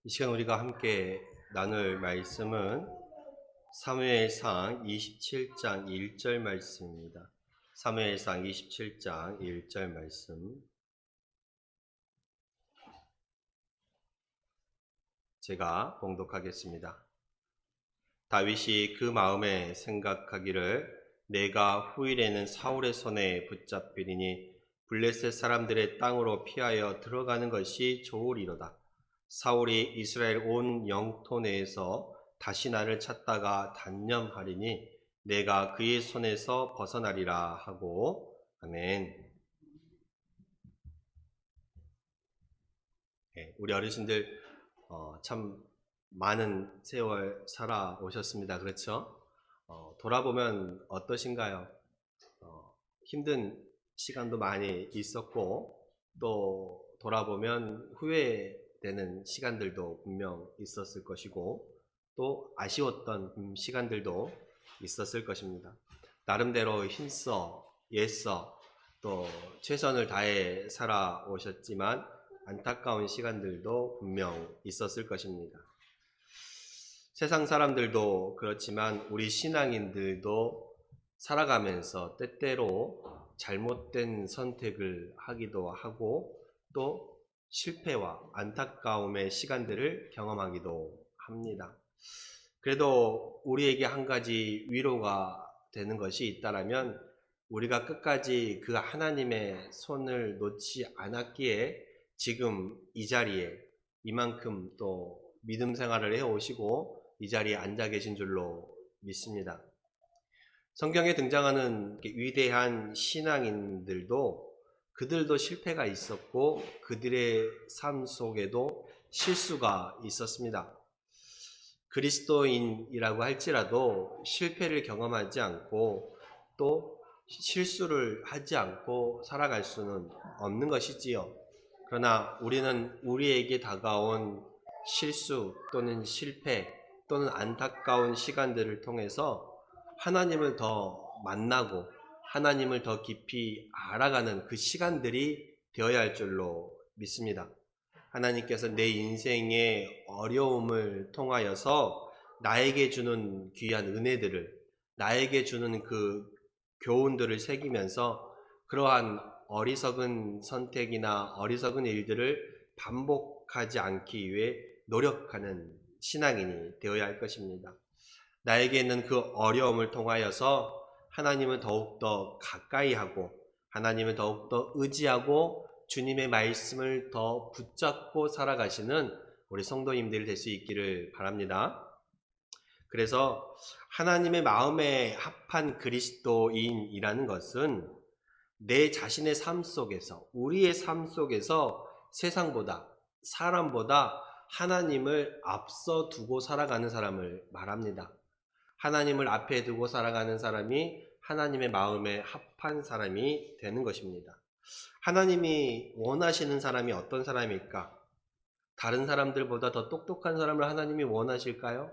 이 시간 우리가 함께 나눌 말씀은 사무엘상 27장 1절 말씀입니다. 사무엘상 27장 1절 말씀 제가 봉독하겠습니다. 다윗이 그 마음에 생각하기를 내가 후일에는 사울의 손에 붙잡히리니 블레셋 사람들의 땅으로 피하여 들어가는 것이 좋으리로다. 사울이 이스라엘 온 영토 내에서 다시 나를 찾다가 단념하리니 내가 그의 손에서 벗어나리라 하고. 아멘. 우리 어르신들 참 많은 세월 살아오셨습니다. 그렇죠? 돌아보면 어떠신가요? 힘든 시간도 많이 있었고 또 돌아보면 후회되는 시간들도 분명 있었을 것이고 또 아쉬웠던 시간들도 있었을 것입니다. 나름대로 힘써 애써 또 최선을 다해 살아오셨지만 안타까운 시간들도 분명 있었을 것입니다. 세상 사람들도 그렇지만 우리 신앙인들도 살아가면서 때때로 잘못된 선택을 하기도 하고 또 실패와 안타까움의 시간들을 경험하기도 합니다. 그래도 우리에게 한 가지 위로가 되는 것이 있다라면 우리가 끝까지 그 하나님의 손을 놓지 않았기에 지금 이 자리에 이만큼 또 믿음 생활을 해오시고 이 자리에 앉아 계신 줄로 믿습니다. 성경에 등장하는 위대한 신앙인들도 그들도 실패가 있었고 그들의 삶 속에도 실수가 있었습니다. 그리스도인이라고 할지라도 실패를 경험하지 않고 또 실수를 하지 않고 살아갈 수는 없는 것이지요. 그러나 우리는 우리에게 다가온 실수 또는 실패 또는 안타까운 시간들을 통해서 하나님을 더 만나고 하나님을 더 깊이 알아가는 그 시간들이 되어야 할 줄로 믿습니다. 하나님께서 내 인생의 어려움을 통하여서 나에게 주는 귀한 은혜들을, 나에게 주는 그 교훈들을 새기면서 그러한 어리석은 선택이나 어리석은 일들을 반복하지 않기 위해 노력하는 신앙인이 되어야 할 것입니다. 나에게 있는 그 어려움을 통하여서 하나님을 더욱더 가까이 하고 하나님을 더욱더 의지하고 주님의 말씀을 더 붙잡고 살아가시는 우리 성도님들이 될 수 있기를 바랍니다. 그래서 하나님의 마음에 합한 그리스도인이라는 것은 내 자신의 삶 속에서 우리의 삶 속에서 세상보다 사람보다 하나님을 앞서 두고 살아가는 사람을 말합니다. 하나님을 앞에 두고 살아가는 사람이 하나님의 마음에 합한 사람이 되는 것입니다. 하나님이 원하시는 사람이 어떤 사람일까? 다른 사람들보다 더 똑똑한 사람을 하나님이 원하실까요?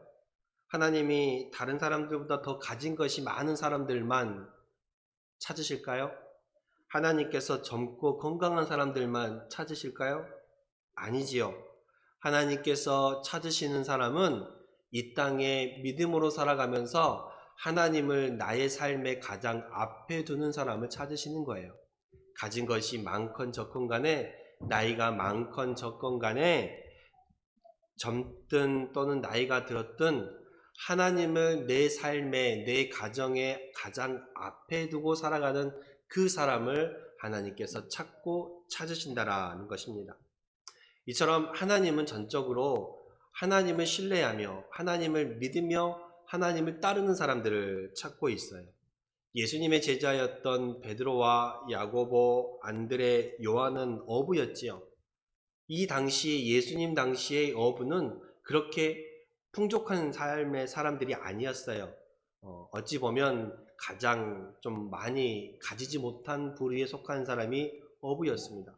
하나님이 다른 사람들보다 더 가진 것이 많은 사람들만 찾으실까요? 하나님께서 젊고 건강한 사람들만 찾으실까요? 아니지요. 하나님께서 찾으시는 사람은 이 땅에 믿음으로 살아가면서 하나님을 나의 삶의 가장 앞에 두는 사람을 찾으시는 거예요. 가진 것이 많건 적건 간에, 나이가 많건 적건 간에, 젊든 또는 나이가 들었든 하나님을 내 삶에, 내 가정에 가장 앞에 두고 살아가는 그 사람을 하나님께서 찾고 찾으신다라는 것입니다. 이처럼 하나님은 전적으로 하나님을 신뢰하며 하나님을 믿으며 하나님을 따르는 사람들을 찾고 있어요. 예수님의 제자였던 베드로와 야고보, 안드레, 요한은 어부였지요. 이 당시 예수님 당시의 어부는 그렇게 풍족한 삶의 사람들이 아니었어요. 어찌 보면 가장 좀 많이 가지지 못한 부류에 속한 사람이 어부였습니다.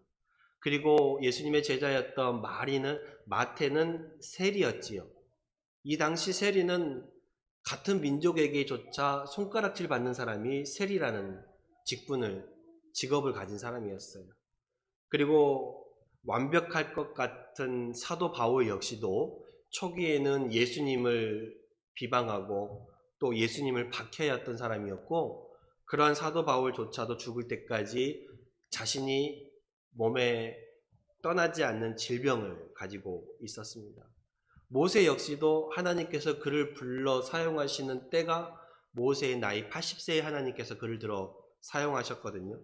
그리고 예수님의 제자였던 마태는 세리였지요. 이 당시 세리는 같은 민족에게조차 손가락질 받는 사람이 세리라는 직업을 가진 사람이었어요. 그리고 완벽할 것 같은 사도 바울 역시도 초기에는 예수님을 비방하고 또 예수님을 박해했던 사람이었고, 그러한 사도 바울조차도 죽을 때까지 자신이 몸에 떠나지 않는 질병을 가지고 있었습니다. 모세 역시도 하나님께서 그를 불러 사용하시는 때가 모세의 나이 80세에 하나님께서 그를 들어 사용하셨거든요.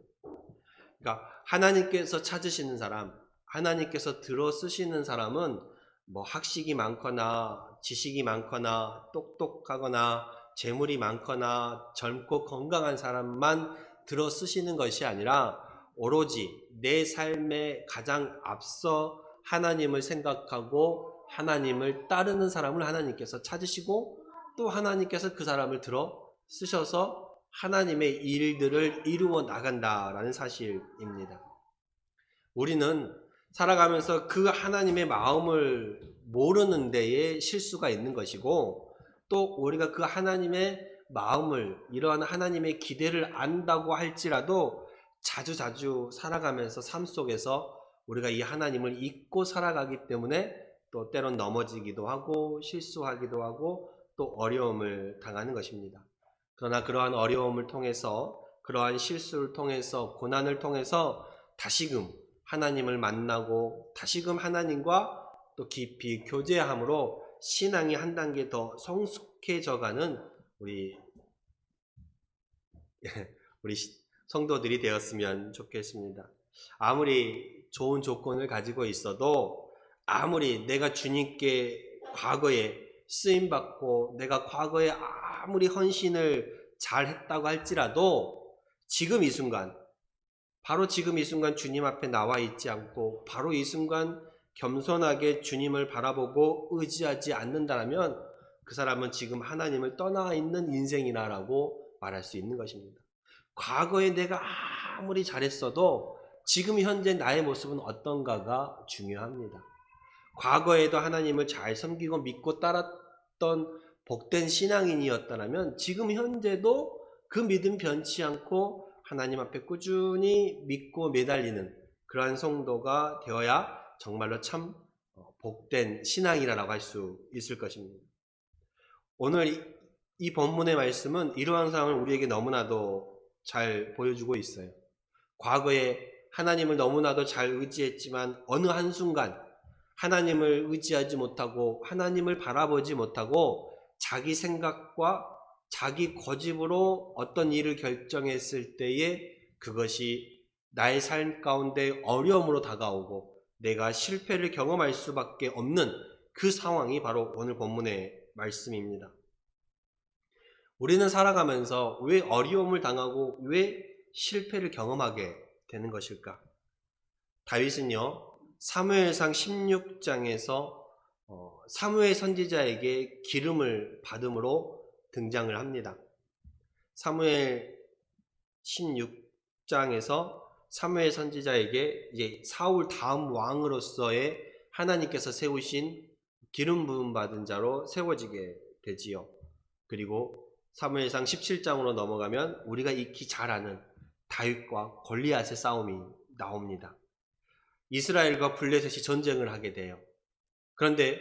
그러니까 하나님께서 찾으시는 사람, 하나님께서 들어 쓰시는 사람은 뭐 학식이 많거나 지식이 많거나 똑똑하거나 재물이 많거나 젊고 건강한 사람만 들어 쓰시는 것이 아니라 오로지 내 삶에 가장 앞서 하나님을 생각하고 하나님을 따르는 사람을 하나님께서 찾으시고 또 하나님께서 그 사람을 들어 쓰셔서 하나님의 일들을 이루어 나간다라는 사실입니다. 우리는 살아가면서 그 하나님의 마음을 모르는 데에 실수가 있는 것이고, 또 우리가 그 하나님의 마음을, 이러한 하나님의 기대를 안다고 할지라도 자주자주 살아가면서 삶 속에서 우리가 이 하나님을 잊고 살아가기 때문에 또 때론 넘어지기도 하고 실수하기도 하고 또 어려움을 당하는 것입니다. 그러나 그러한 어려움을 통해서, 그러한 실수를 통해서, 고난을 통해서 다시금 하나님을 만나고 다시금 하나님과 또 깊이 교제함으로 신앙이 한 단계 더 성숙해져가는 우리 성도들이 되었으면 좋겠습니다. 아무리 좋은 조건을 가지고 있어도, 아무리 내가 주님께 과거에 쓰임받고 내가 과거에 아무리 헌신을 잘했다고 할지라도 지금 이 순간, 바로 지금 이 순간 주님 앞에 나와 있지 않고 바로 이 순간 겸손하게 주님을 바라보고 의지하지 않는다면 그 사람은 지금 하나님을 떠나 있는 인생이라고 말할 수 있는 것입니다. 과거에 내가 아무리 잘했어도 지금 현재 나의 모습은 어떤가가 중요합니다. 과거에도 하나님을 잘 섬기고 믿고 따랐던 복된 신앙인이었다면 지금 현재도 그 믿음 변치 않고 하나님 앞에 꾸준히 믿고 매달리는 그러한 성도가 되어야 정말로 참 복된 신앙이라고 할 수 있을 것입니다. 오늘 이 본문의 말씀은 이러한 상황을 우리에게 너무나도 잘 보여주고 있어요. 과거에 하나님을 너무나도 잘 의지했지만 어느 한순간 하나님을 의지하지 못하고 하나님을 바라보지 못하고 자기 생각과 자기 고집으로 어떤 일을 결정했을 때에 그것이 나의 삶 가운데 어려움으로 다가오고 내가 실패를 경험할 수밖에 없는 그 상황이 바로 오늘 본문의 말씀입니다. 우리는 살아가면서 왜 어려움을 당하고 왜 실패를 경험하게 되는 것일까? 다윗은요, 사무엘상 16장에서 사무엘 선지자에게 기름을 받음으로 등장을 합니다. 사무엘 16장에서 사무엘 선지자에게 이제 사울 다음 왕으로서의 하나님께서 세우신 기름 부음 받은 자로 세워지게 되지요. 그리고 사무엘상 17장으로 넘어가면 우리가 익히 잘 아는 다윗과 골리앗의 싸움이 나옵니다. 이스라엘과 블레셋이 전쟁을 하게 돼요. 그런데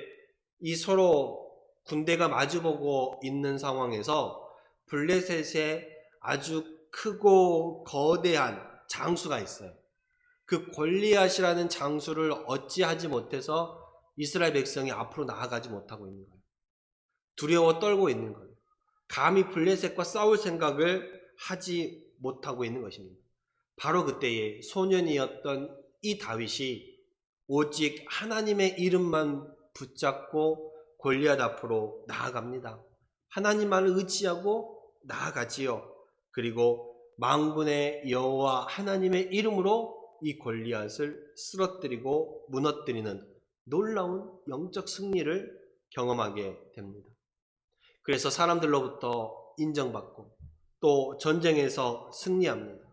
이 서로 군대가 마주보고 있는 상황에서 블레셋에 아주 크고 거대한 장수가 있어요. 그 골리앗이라는 장수를 어찌하지 못해서 이스라엘 백성이 앞으로 나아가지 못하고 있는 거예요. 두려워 떨고 있는 거예요. 감히 블레셋과 싸울 생각을 하지 못하고 있는 것입니다. 바로 그때에 소년이었던 이 다윗이 오직 하나님의 이름만 붙잡고 골리앗 앞으로 나아갑니다. 하나님만을 의지하고 나아가지요. 그리고 만군의 여호와 하나님의 이름으로 이 골리앗을 쓰러뜨리고 무너뜨리는 놀라운 영적 승리를 경험하게 됩니다. 그래서 사람들로부터 인정받고 또 전쟁에서 승리합니다.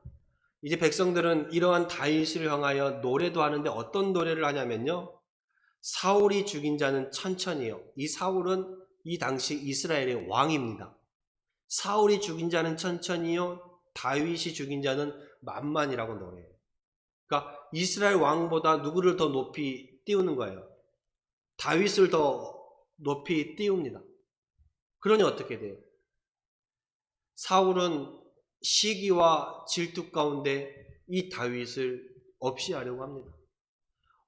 이제 백성들은 이러한 다윗을 향하여 노래도 하는데 어떤 노래를 하냐면요, 사울이 죽인 자는 천천히요. 이 사울은 이 당시 이스라엘의 왕입니다. 사울이 죽인 자는 천천히요, 다윗이 죽인 자는 만만이라고 노래해요. 그러니까 이스라엘 왕보다 누구를 더 높이 띄우는 거예요? 다윗을 더 높이 띄웁니다. 그러니 어떻게 돼요? 사울은 시기와 질투 가운데 이 다윗을 없이 하려고 합니다.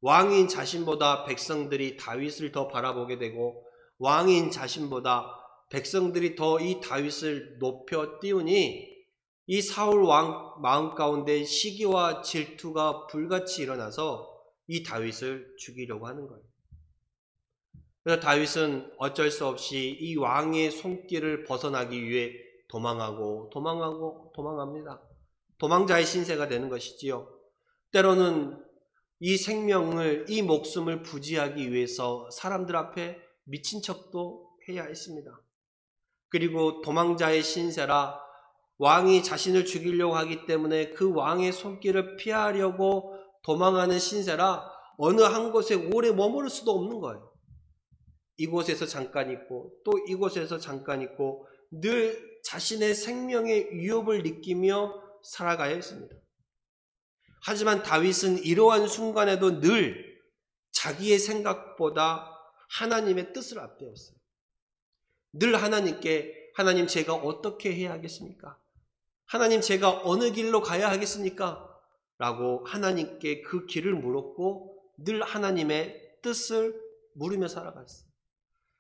왕인 자신보다 백성들이 다윗을 더 바라보게 되고 왕인 자신보다 백성들이 더 이 다윗을 높여 띄우니 이 사울 왕 마음 가운데 시기와 질투가 불같이 일어나서 이 다윗을 죽이려고 하는 거예요. 그래서 다윗은 어쩔 수 없이 이 왕의 손길을 벗어나기 위해 도망합니다. 도망자의 신세가 되는 것이지요. 때로는 이 생명을, 이 목숨을 부지하기 위해서 사람들 앞에 미친 척도 해야 했습니다. 그리고 도망자의 신세라 왕이 자신을 죽이려고 하기 때문에 그 왕의 손길을 피하려고 도망하는 신세라 어느 한 곳에 오래 머무를 수도 없는 거예요. 이곳에서 잠깐 있고 또 이곳에서 잠깐 있고 늘 자신의 생명의 위협을 느끼며 살아가야 했습니다. 하지만 다윗은 이러한 순간에도 늘 자기의 생각보다 하나님의 뜻을 앞세웠어요. 늘 하나님께 하나님 제가 어떻게 해야 하겠습니까? 하나님 제가 어느 길로 가야 하겠습니까? 라고 하나님께 그 길을 물었고 늘 하나님의 뜻을 물으며 살아갔어요.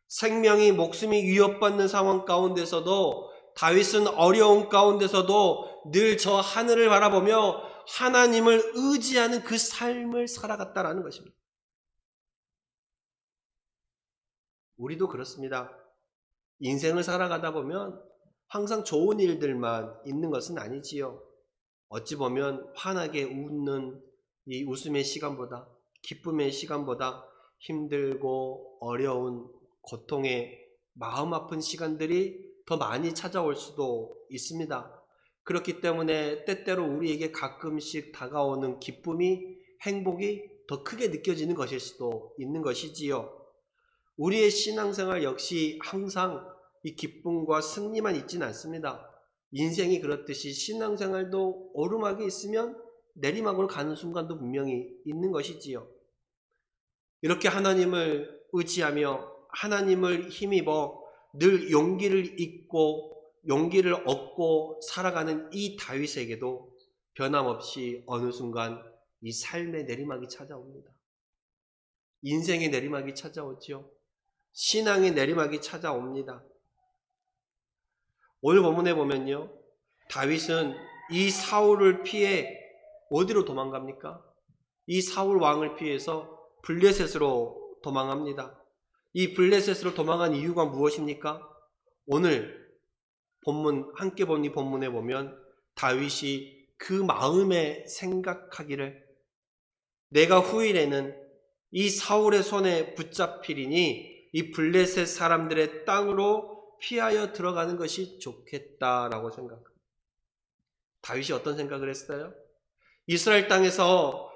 생명이 목숨이 위협받는 상황 가운데서도 다윗은 어려운 가운데서도 늘 저 하늘을 바라보며 하나님을 의지하는 그 삶을 살아갔다라는 것입니다. 우리도 그렇습니다. 인생을 살아가다 보면 항상 좋은 일들만 있는 것은 아니지요. 어찌 보면 환하게 웃는 이 웃음의 시간보다 기쁨의 시간보다 힘들고 어려운 고통의 마음 아픈 시간들이 더 많이 찾아올 수도 있습니다. 그렇기 때문에 때때로 우리에게 가끔씩 다가오는 기쁨이 행복이 더 크게 느껴지는 것일 수도 있는 것이지요. 우리의 신앙생활 역시 항상 이 기쁨과 승리만 있지는 않습니다. 인생이 그렇듯이 신앙생활도 오르막이 있으면 내리막으로 가는 순간도 분명히 있는 것이지요. 이렇게 하나님을 의지하며 하나님을 힘입어 늘 용기를 잊고 용기를 얻고 살아가는 이 다윗에게도 변함없이 어느 순간 이 삶의 내리막이 찾아옵니다. 인생의 내리막이 찾아오죠. 신앙의 내리막이 찾아옵니다. 오늘 본문에 보면요, 다윗은 이 사울을 피해 어디로 도망갑니까? 이 사울 왕을 피해서 블레셋으로 도망합니다. 이 블레셋으로 도망한 이유가 무엇입니까? 오늘 본문 함께 본 이 본문에 보면 다윗이 그 마음에 생각하기를 내가 후일에는 이 사울의 손에 붙잡히리니 이 블레셋 사람들의 땅으로 피하여 들어가는 것이 좋겠다라고 생각합니다. 다윗이 어떤 생각을 했어요? 이스라엘 땅에서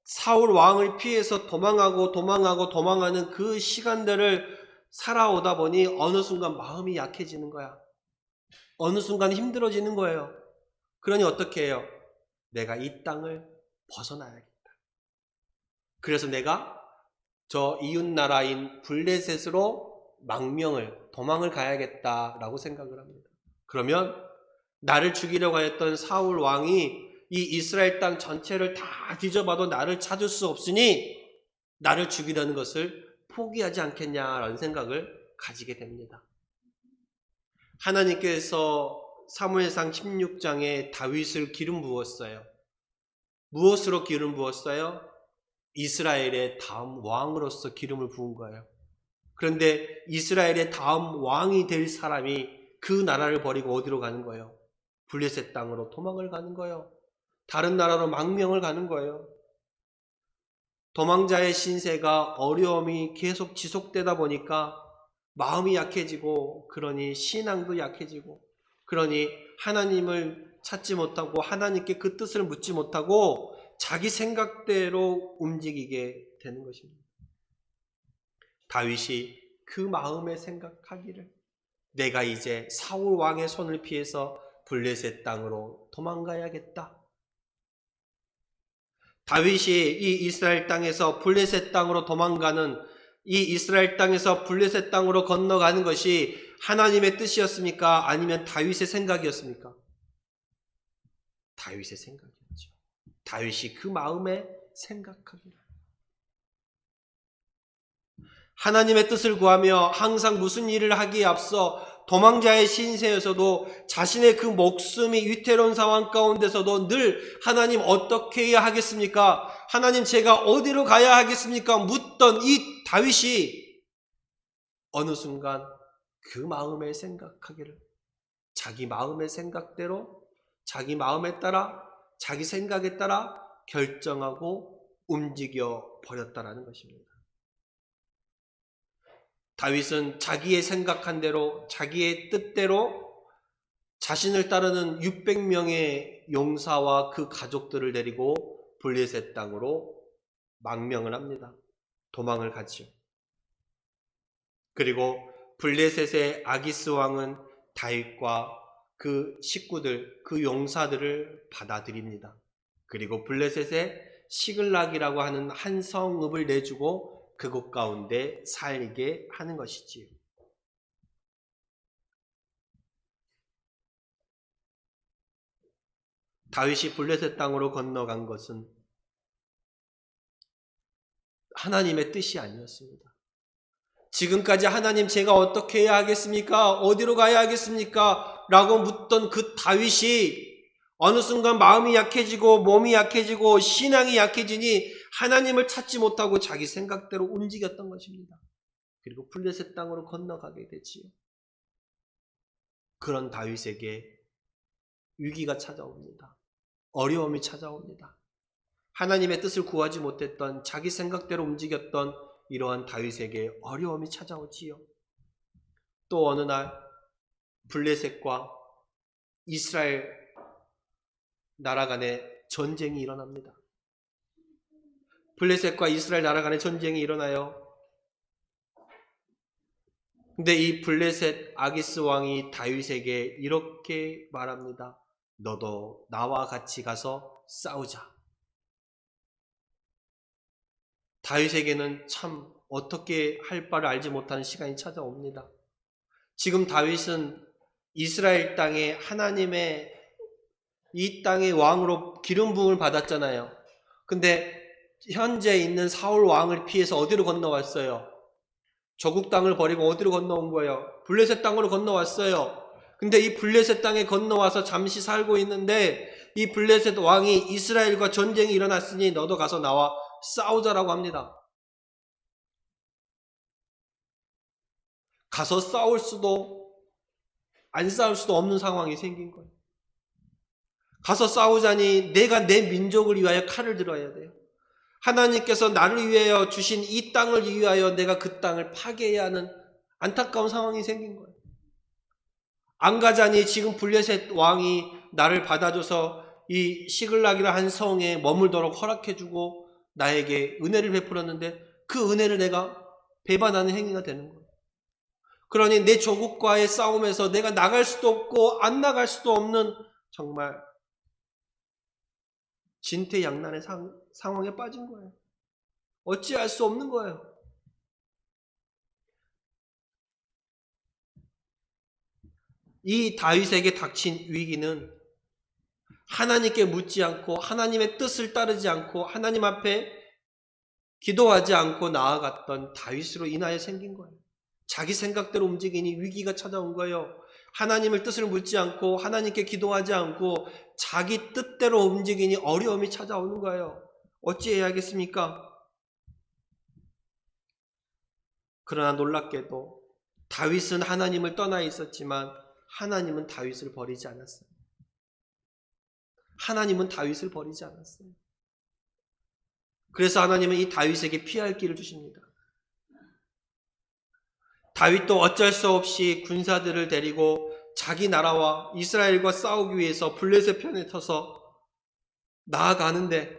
사울 왕을 피해서 도망하는 그 시간들을 살아오다 보니 어느 순간 마음이 약해지는 거야. 어느 순간 힘들어지는 거예요. 그러니 어떻게 해요? 내가 이 땅을 벗어나야겠다. 그래서 내가 저 이웃나라인 블레셋으로 도망을 가야겠다라고 생각을 합니다. 그러면 나를 죽이려고 했던 사울 왕이 이 이스라엘 땅 전체를 다 뒤져봐도 나를 찾을 수 없으니 나를 죽이려는 것을 포기하지 않겠냐라는 생각을 가지게 됩니다. 하나님께서 사무엘상 16장에 다윗을 기름 부었어요. 무엇으로 기름 부었어요? 이스라엘의 다음 왕으로서 기름을 부은 거예요. 그런데 이스라엘의 다음 왕이 될 사람이 그 나라를 버리고 어디로 가는 거예요? 블레셋 땅으로 도망을 가는 거예요. 다른 나라로 망명을 가는 거예요. 도망자의 신세가 어려움이 계속 지속되다 보니까 마음이 약해지고 그러니 신앙도 약해지고 그러니 하나님을 찾지 못하고 하나님께 그 뜻을 묻지 못하고 자기 생각대로 움직이게 되는 것입니다. 다윗이 그 마음에 생각하기를 내가 이제 사울 왕의 손을 피해서 블레셋 땅으로 도망가야겠다. 다윗이 이 이스라엘 땅에서 블레셋 땅으로 도망가는, 이 이스라엘 땅에서 블레셋 땅으로 건너가는 것이 하나님의 뜻이었습니까? 아니면 다윗의 생각이었습니까? 다윗의 생각이었죠. 다윗이 그 마음에 생각하기를. 하나님의 뜻을 구하며 항상 무슨 일을 하기에 앞서 도망자의 신세에서도 자신의 그 목숨이 위태로운 상황 가운데서도 늘 하나님 어떻게 해야 하겠습니까? 하나님 제가 어디로 가야 하겠습니까? 묻던 이 다윗이 어느 순간 그 마음에 생각하기를, 자기 마음의 생각대로, 자기 마음에 따라, 자기 생각에 따라 결정하고 움직여 버렸다라는 것입니다. 다윗은 자기의 생각한 대로, 자기의 뜻대로 자신을 따르는 600명의 용사와 그 가족들을 데리고 블레셋 땅으로 망명을 합니다. 도망을 가지요. 그리고 블레셋의 아기스 왕은 다윗과 그 식구들, 그 용사들을 받아들입니다. 그리고 블레셋의 시글락이라고 하는 한 성읍을 내주고 그곳 가운데 살게 하는 것이지요. 다윗이 블레셋 땅으로 건너간 것은 하나님의 뜻이 아니었습니다. 지금까지 하나님 제가 어떻게 해야 하겠습니까? 어디로 가야 하겠습니까? 라고 묻던 그 다윗이 어느 순간 마음이 약해지고 몸이 약해지고 신앙이 약해지니 하나님을 찾지 못하고 자기 생각대로 움직였던 것입니다. 그리고 블레셋 땅으로 건너가게 되지요. 그런 다윗에게 위기가 찾아옵니다. 어려움이 찾아옵니다. 하나님의 뜻을 구하지 못했던, 자기 생각대로 움직였던 이러한 다윗에게 어려움이 찾아오지요. 또 어느 날 블레셋과 이스라엘 나라 간의 전쟁이 일어납니다. 블레셋과 이스라엘 나라 간의 전쟁이 일어나요. 근데 이 블레셋 아기스 왕이 다윗에게 이렇게 말합니다. 너도 나와 같이 가서 싸우자. 다윗에게는 참 어떻게 할 바를 알지 못하는 시간이 찾아옵니다. 지금 다윗은 이스라엘 땅에 하나님의 이 땅의 왕으로 기름 부음을 받았잖아요. 근데 현재 있는 사울 왕을 피해서 어디로 건너왔어요? 조국 땅을 버리고 어디로 건너온 거예요? 블레셋 땅으로 건너왔어요. 근데 이 블레셋 땅에 건너와서 잠시 살고 있는데 이 블레셋 왕이 이스라엘과 전쟁이 일어났으니 너도 가서 나와 싸우자라고 합니다. 가서 싸울 수도 안 싸울 수도 없는 상황이 생긴 거예요. 가서 싸우자니 내가 내 민족을 위하여 칼을 들어야 돼요. 하나님께서 나를 위하여 주신 이 땅을 위하여 내가 그 땅을 파괴해야 하는 안타까운 상황이 생긴 거예요. 안 가자니 지금 블레셋 왕이 나를 받아줘서 이 시글락이라 한 성에 머물도록 허락해주고 나에게 은혜를 베풀었는데 그 은혜를 내가 배반하는 행위가 되는 거예요. 그러니 내 조국과의 싸움에서 내가 나갈 수도 없고 안 나갈 수도 없는 정말 진퇴양난의 상황에 빠진 거예요. 어찌할 수 없는 거예요. 이 다윗에게 닥친 위기는 하나님께 묻지 않고 하나님의 뜻을 따르지 않고 하나님 앞에 기도하지 않고 나아갔던 다윗으로 인하여 생긴 거예요. 자기 생각대로 움직이니 위기가 찾아온 거예요. 하나님의 뜻을 묻지 않고 하나님께 기도하지 않고 자기 뜻대로 움직이니 어려움이 찾아오는 거예요. 어찌해야겠습니까? 그러나 놀랍게도 다윗은 하나님을 떠나 있었지만 하나님은 다윗을 버리지 않았어요. 하나님은 다윗을 버리지 않았어요. 그래서 하나님은 이 다윗에게 피할 길을 주십니다. 다윗도 어쩔 수 없이 군사들을 데리고 자기 나라와 이스라엘과 싸우기 위해서 블레셋 편에 서서 나아가는데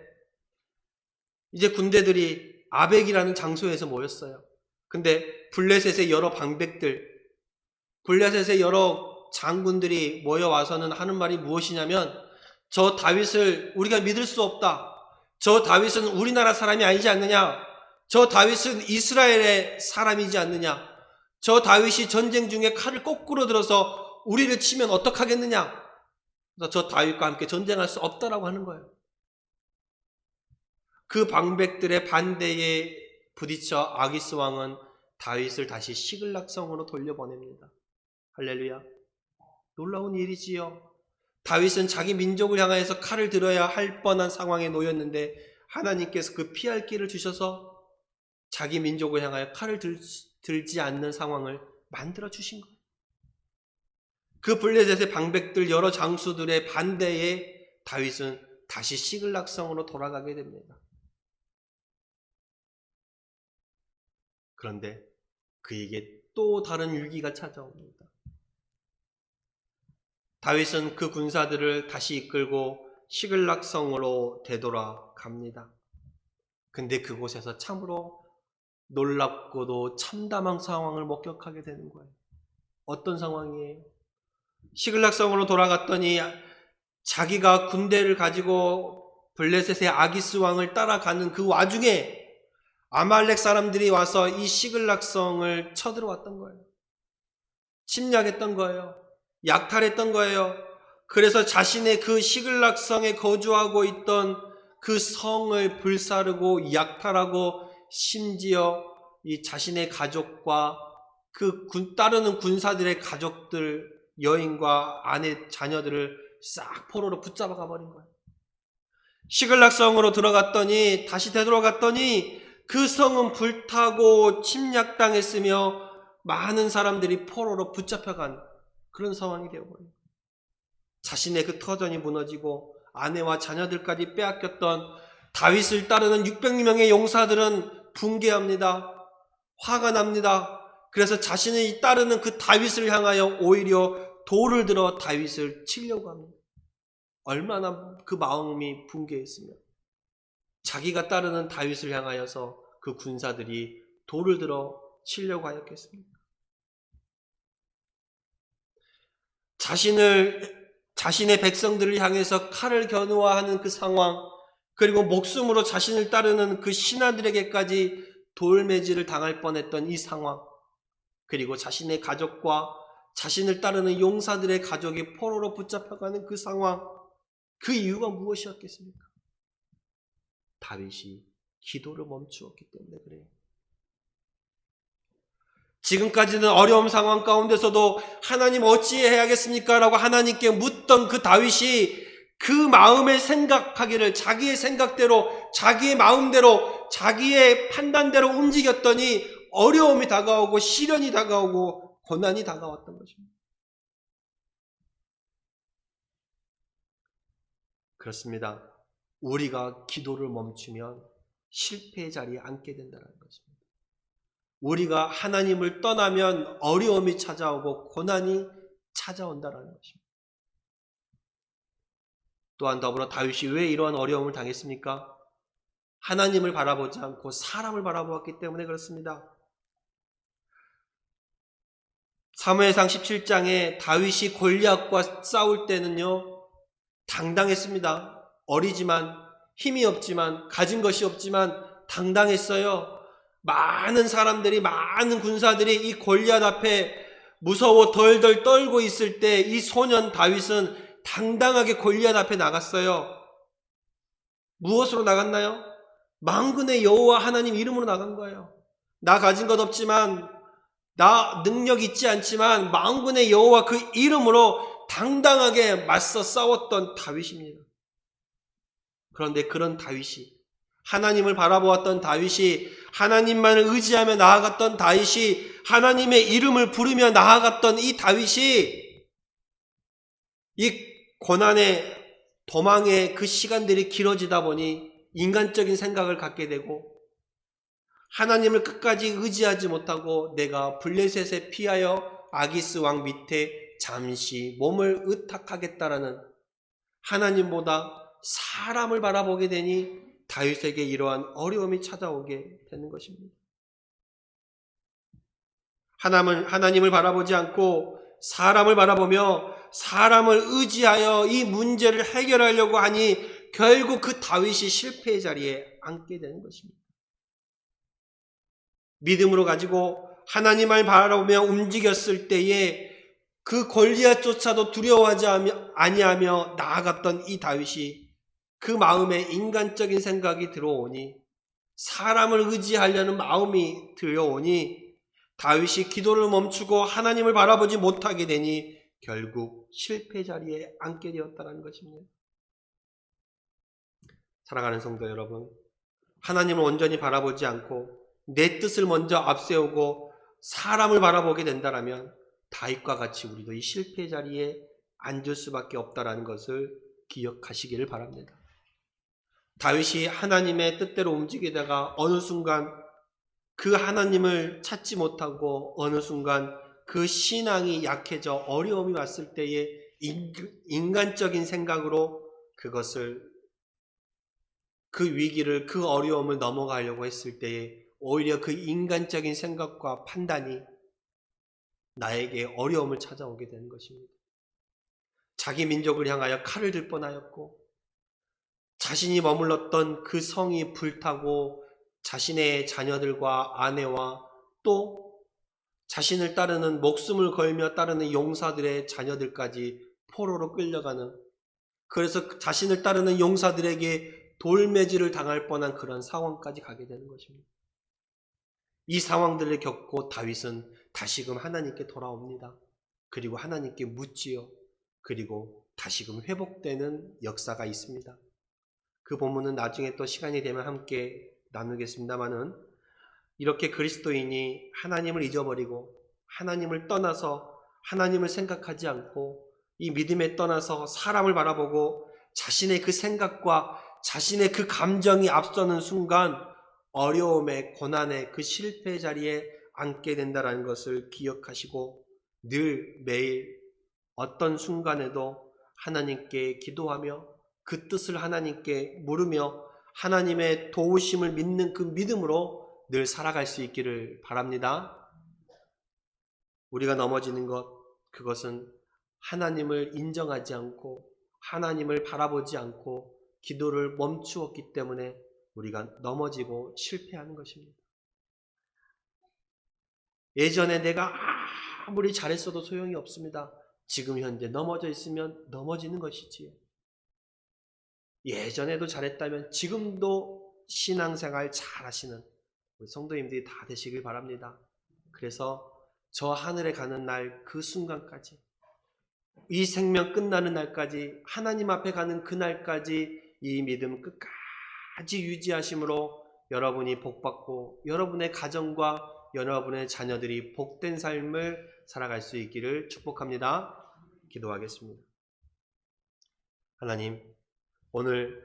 이제 군대들이 아벡이라는 장소에서 모였어요. 근데 블레셋의 여러 방백들, 블레셋의 여러 장군들이 모여와서는 하는 말이 무엇이냐면 저 다윗을 우리가 믿을 수 없다. 저 다윗은 우리나라 사람이 아니지 않느냐? 저 다윗은 이스라엘의 사람이지 않느냐? 저 다윗이 전쟁 중에 칼을 거꾸로 들어서 우리를 치면 어떡하겠느냐? 그래서 저 다윗과 함께 전쟁할 수 없다라고 하는 거예요. 그 방백들의 반대에 부딪혀 아기스 왕은 다윗을 다시 시글락성으로 돌려보냅니다. 할렐루야. 놀라운 일이지요. 다윗은 자기 민족을 향하여서 칼을 들어야 할 뻔한 상황에 놓였는데 하나님께서 그 피할 길을 주셔서 자기 민족을 향하여 칼을 들지 않는 상황을 만들어 주신 거예요. 그 블레셋의 방백들 여러 장수들의 반대에 다윗은 다시 시글락성으로 돌아가게 됩니다. 그런데 그에게 또 다른 위기가 찾아옵니다. 다윗은 그 군사들을 다시 이끌고 시글락성으로 되돌아갑니다. 근데 그곳에서 참으로 놀랍고도 참담한 상황을 목격하게 되는 거예요. 어떤 상황이에요? 시글락성으로 돌아갔더니 자기가 군대를 가지고 블레셋의 아기스 왕을 따라가는 그 와중에 아말렉 사람들이 와서 이 시글락성을 쳐들어왔던 거예요. 침략했던 거예요. 약탈했던 거예요. 그래서 자신의 그 시글락성에 거주하고 있던 그 성을 불사르고 약탈하고 심지어 이 자신의 가족과 그 따르는 군사들의 가족들, 여인과 아내, 자녀들을 싹 포로로 붙잡아 가버린 거예요. 시글락성으로 들어갔더니 다시 되돌아갔더니 그 성은 불타고 침략당했으며 많은 사람들이 포로로 붙잡혀간 그런 상황이 되어버려요. 자신의 그 터전이 무너지고 아내와 자녀들까지 빼앗겼던 다윗을 따르는 600명의 용사들은 붕괴합니다. 화가 납니다. 그래서 자신이 따르는 그 다윗을 향하여 오히려 돌을 들어 다윗을 치려고 합니다. 얼마나 그 마음이 붕괴했으면 자기가 따르는 다윗을 향하여서 그 군사들이 돌을 들어 치려고 하였겠습니까? 자신의 백성들을 향해서 칼을 겨누어하는 그 상황, 그리고 목숨으로 자신을 따르는 그 신하들에게까지 돌매질을 당할 뻔했던 이 상황, 그리고 자신의 가족과 자신을 따르는 용사들의 가족이 포로로 붙잡혀가는 그 상황, 그 이유가 무엇이었겠습니까? 다윗이 기도를 멈추었기 때문에 그래요. 지금까지는 어려운 상황 가운데서도 하나님 어찌해야겠습니까? 라고 하나님께 묻던 그 다윗이 그 마음을 생각하기를 자기의 생각대로, 자기의 마음대로, 자기의 판단대로 움직였더니 어려움이 다가오고 시련이 다가오고 고난이 다가왔던 것입니다. 그렇습니다. 우리가 기도를 멈추면 실패의 자리에 앉게 된다는 것입니다. 우리가 하나님을 떠나면 어려움이 찾아오고 고난이 찾아온다는 것입니다. 또한 더불어 다윗이 왜 이러한 어려움을 당했습니까? 하나님을 바라보지 않고 사람을 바라보았기 때문에 그렇습니다. 사무엘상 17장에 다윗이 골리앗과 싸울 때는요, 당당했습니다. 어리지만, 힘이 없지만, 가진 것이 없지만 당당했어요. 많은 사람들이, 많은 군사들이 이 골리앗 앞에 무서워 덜덜 떨고 있을 때 이 소년 다윗은 당당하게 골리앗 앞에 나갔어요. 무엇으로 나갔나요? 만군의 여호와 하나님 이름으로 나간 거예요. 나 가진 것 없지만, 나 능력 있지 않지만 만군의 여호와 그 이름으로 당당하게 맞서 싸웠던 다윗입니다. 그런데 그런 다윗이, 하나님을 바라보았던 다윗이, 하나님만을 의지하며 나아갔던 다윗이, 하나님의 이름을 부르며 나아갔던 이 다윗이 이 고난의 도망의 그 시간들이 길어지다 보니 인간적인 생각을 갖게 되고 하나님을 끝까지 의지하지 못하고 내가 블레셋에 피하여 아기스 왕 밑에 잠시 몸을 의탁하겠다라는, 하나님보다 사람을 바라보게 되니 다윗에게 이러한 어려움이 찾아오게 되는 것입니다. 하나님을 바라보지 않고 사람을 바라보며 사람을 의지하여 이 문제를 해결하려고 하니 결국 그 다윗이 실패의 자리에 앉게 되는 것입니다. 믿음으로 가지고 하나님을 바라보며 움직였을 때에 그 골리앗조차도 두려워하지 아니하며 나아갔던 이 다윗이 그 마음에 인간적인 생각이 들어오니, 사람을 의지하려는 마음이 들어오니 다윗이 기도를 멈추고 하나님을 바라보지 못하게 되니 결국 실패 자리에 앉게 되었다는 것입니다. 사랑하는 성도 여러분, 하나님을 온전히 바라보지 않고 내 뜻을 먼저 앞세우고 사람을 바라보게 된다면 다윗과 같이 우리도 이 실패 자리에 앉을 수밖에 없다는 것을 기억하시기를 바랍니다. 다윗이 하나님의 뜻대로 움직이다가 어느 순간 그 하나님을 찾지 못하고 어느 순간 그 신앙이 약해져 어려움이 왔을 때에 인간적인 생각으로 그 위기를, 그 어려움을 넘어가려고 했을 때에 오히려 그 인간적인 생각과 판단이 나에게 어려움을 찾아오게 되는 것입니다. 자기 민족을 향하여 칼을 들 뻔하였고, 자신이 머물렀던 그 성이 불타고 자신의 자녀들과 아내와 또 자신을 따르는, 목숨을 걸며 따르는 용사들의 자녀들까지 포로로 끌려가는, 그래서 자신을 따르는 용사들에게 돌매질을 당할 뻔한 그런 상황까지 가게 되는 것입니다. 이 상황들을 겪고 다윗은 다시금 하나님께 돌아옵니다. 그리고 하나님께 묻지요. 그리고 다시금 회복되는 역사가 있습니다. 그 본문은 나중에 또 시간이 되면 함께 나누겠습니다만은, 이렇게 그리스도인이 하나님을 잊어버리고 하나님을 떠나서 하나님을 생각하지 않고 이 믿음에 떠나서 사람을 바라보고 자신의 그 생각과 자신의 그 감정이 앞서는 순간 어려움의 고난의 그 실패 자리에 앉게 된다는 것을 기억하시고 늘 매일 어떤 순간에도 하나님께 기도하며 그 뜻을 하나님께 물으며 하나님의 도우심을 믿는 그 믿음으로 늘 살아갈 수 있기를 바랍니다. 우리가 넘어지는 그것은 하나님을 인정하지 않고 하나님을 바라보지 않고 기도를 멈추었기 때문에 우리가 넘어지고 실패하는 것입니다. 예전에 내가 아무리 잘했어도 소용이 없습니다. 지금 현재 넘어져 있으면 넘어지는 것이지요. 예전에도 잘했다면 지금도 신앙생활 잘하시는 우리 성도님들이 다 되시길 바랍니다. 그래서 저 하늘에 가는 날 그 순간까지, 이 생명 끝나는 날까지, 하나님 앞에 가는 그날까지 이 믿음 끝까지 유지하심으로 여러분이 복받고 여러분의 가정과 여러분의 자녀들이 복된 삶을 살아갈 수 있기를 축복합니다. 기도하겠습니다. 하나님, 오늘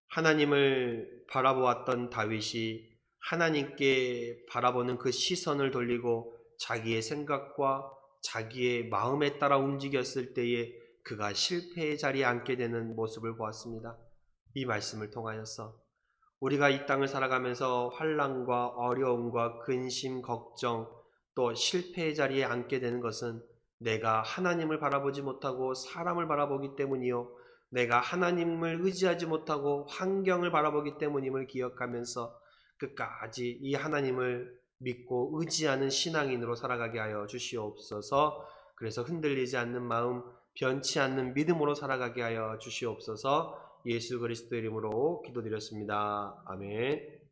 하나님을 바라보았던 다윗이 하나님께 바라보는 그 시선을 돌리고 자기의 생각과 자기의 마음에 따라 움직였을 때에 그가 실패의 자리에 앉게 되는 모습을 보았습니다. 이 말씀을 통하여서 우리가 이 땅을 살아가면서 환난과 어려움과 근심, 걱정, 또 실패의 자리에 앉게 되는 것은 내가 하나님을 바라보지 못하고 사람을 바라보기 때문이요, 내가 하나님을 의지하지 못하고 환경을 바라보기 때문임을 기억하면서 끝까지 이 하나님을 믿고 의지하는 신앙인으로 살아가게 하여 주시옵소서. 그래서 흔들리지 않는 마음, 변치 않는 믿음으로 살아가게 하여 주시옵소서. 예수 그리스도 이름으로 기도드렸습니다. 아멘.